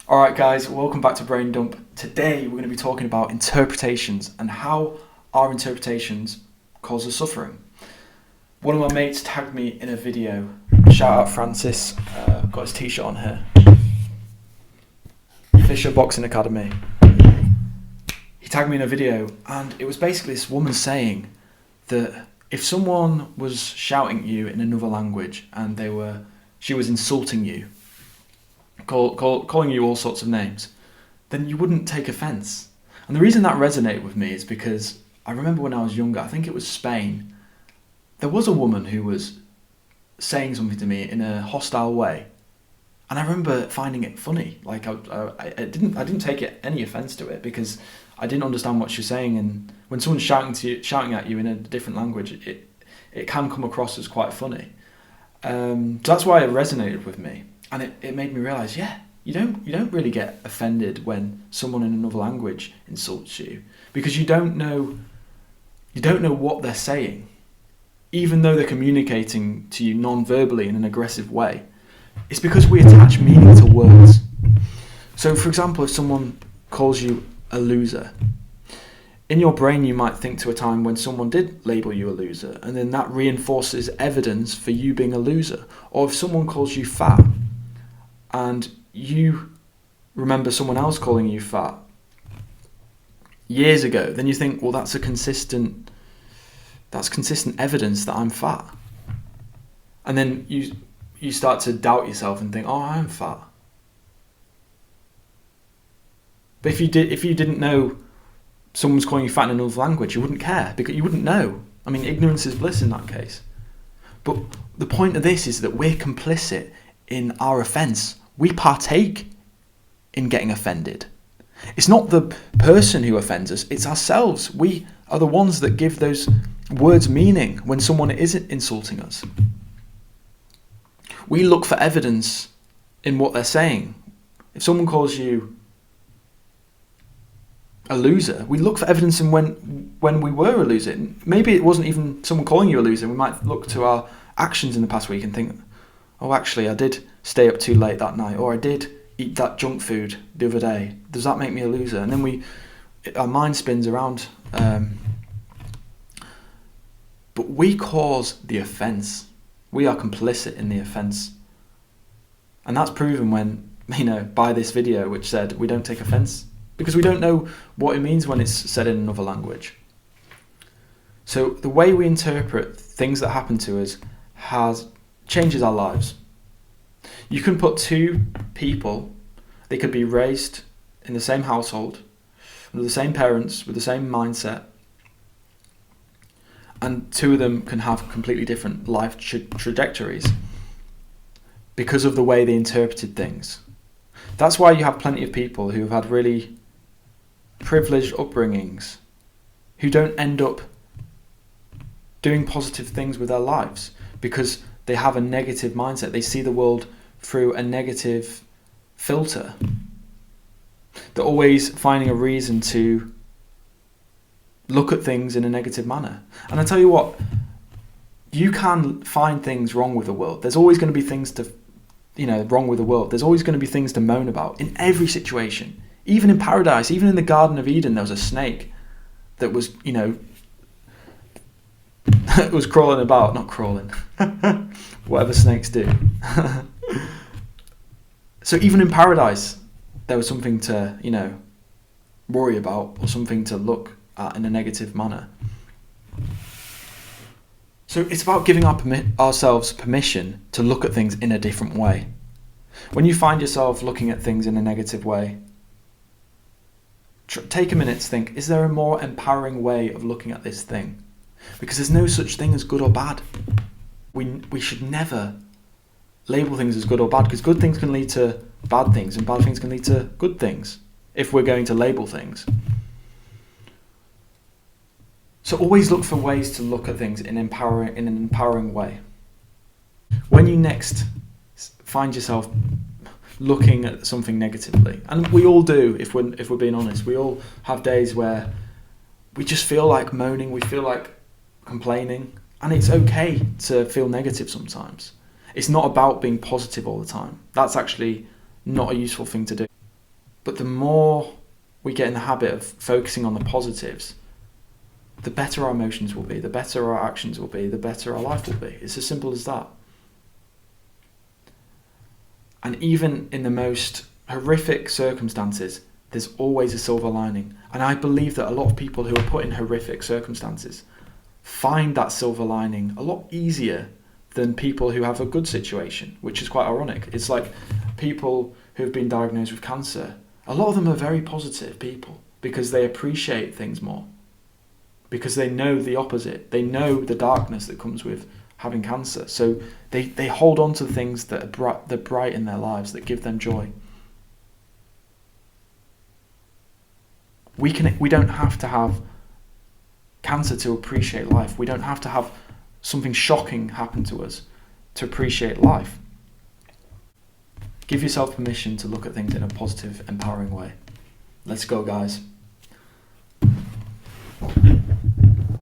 Alright guys, welcome back to Brain Dump. Today we're going to be talking about interpretations and how our interpretations cause us suffering. One of my mates tagged me in a video. Shout out Francis, got his t-shirt on here. Fisher Boxing Academy. He tagged me in a video and it was basically this woman saying that if someone was shouting at you in another language and she was insulting you, calling you all sorts of names, then you wouldn't take offence. And the reason that resonated with me is because I remember when I was younger, I think it was Spain, there was a woman who was saying something to me in a hostile way, and I remember finding it funny. Like I didn't take any offence to it because I didn't understand what she was saying. And when someone's shouting at you in a different language, it can come across as quite funny. So that's why it resonated with me. And it made me realise, you don't really get offended when someone in another language insults you, because you don't know what they're saying, even though they're communicating to you non-verbally in an aggressive way. It's because we attach meaning to words. So, for example, if someone calls you a loser, in your brain you might think to a time when someone did label you a loser, and then that reinforces evidence for you being a loser. Or if someone calls you fat, and you remember someone else calling you fat years ago, then you think, well, that's consistent evidence that I'm fat. And then you start to doubt yourself and think, oh, I'm fat. But if you didn't know someone was calling you fat in another language, you wouldn't care, because you wouldn't know. I mean, ignorance is bliss in that case. But the point of this is that we're complicit in our offence. We partake in getting offended. It's not the person who offends us, it's ourselves. We are the ones that give those words meaning when someone isn't insulting us. We look for evidence in what they're saying. If someone calls you a loser, we look for evidence in when we were a loser. Maybe it wasn't even someone calling you a loser. We might look to our actions in the past week and think, oh, actually, I did stay up too late that night, or I did eat that junk food the other day. Does that make me a loser? And then our mind spins around. But we cause the offence. We are complicit in the offence. And that's proven by this video, which said we don't take offence, because we don't know what it means when it's said in another language. So the way we interpret things that happen to us changes our lives. You can put two people, they could be raised in the same household, with the same parents, with the same mindset, and two of them can have completely different life trajectories because of the way they interpreted things. That's why you have plenty of people who have had really privileged upbringings who don't end up doing positive things with their lives, because they have a negative mindset. They see the world through a negative filter. They're always finding a reason to look at things in a negative manner. And I tell you what, you can find things wrong with the world. There's always going to be things wrong with the world. There's always going to be things to moan about in every situation. Even in paradise, even in the Garden of Eden, there was a snake that was, was crawling about, not crawling, whatever snakes do. So even in paradise, there was something to, worry about, or something to look at in a negative manner. So it's about giving ourselves permission to look at things in a different way. When you find yourself looking at things in a negative way, take a minute to think, is there a more empowering way of looking at this thing? Because there's no such thing as good or bad. We should never label things as good or bad, because good things can lead to bad things and bad things can lead to good things if we're going to label things. So always look for ways to look at things in an empowering way. When you next find yourself looking at something negatively, and we all do, if we're being honest, we all have days where we just feel like moaning, we feel like complaining, and it's okay to feel negative sometimes. It's not about being positive all the time. That's actually not a useful thing to do. But the more we get in the habit of focusing on the positives, the better our emotions will be, the better our actions will be, the better our life will be. It's as simple as that. And even in the most horrific circumstances, there's always a silver lining. And I believe that a lot of people who are put in horrific circumstances find that silver lining a lot easier than people who have a good situation, which is quite ironic. It's like people who have been diagnosed with cancer. A lot of them are very positive people because they appreciate things more, because they know the opposite. They know the darkness that comes with having cancer. So they hold on to things that are bright in their lives, that give them joy. We don't have to have cancer to appreciate life. We don't have to have something shocking happen to us to appreciate life. Give yourself permission to look at things in a positive, empowering way. Let's go, guys.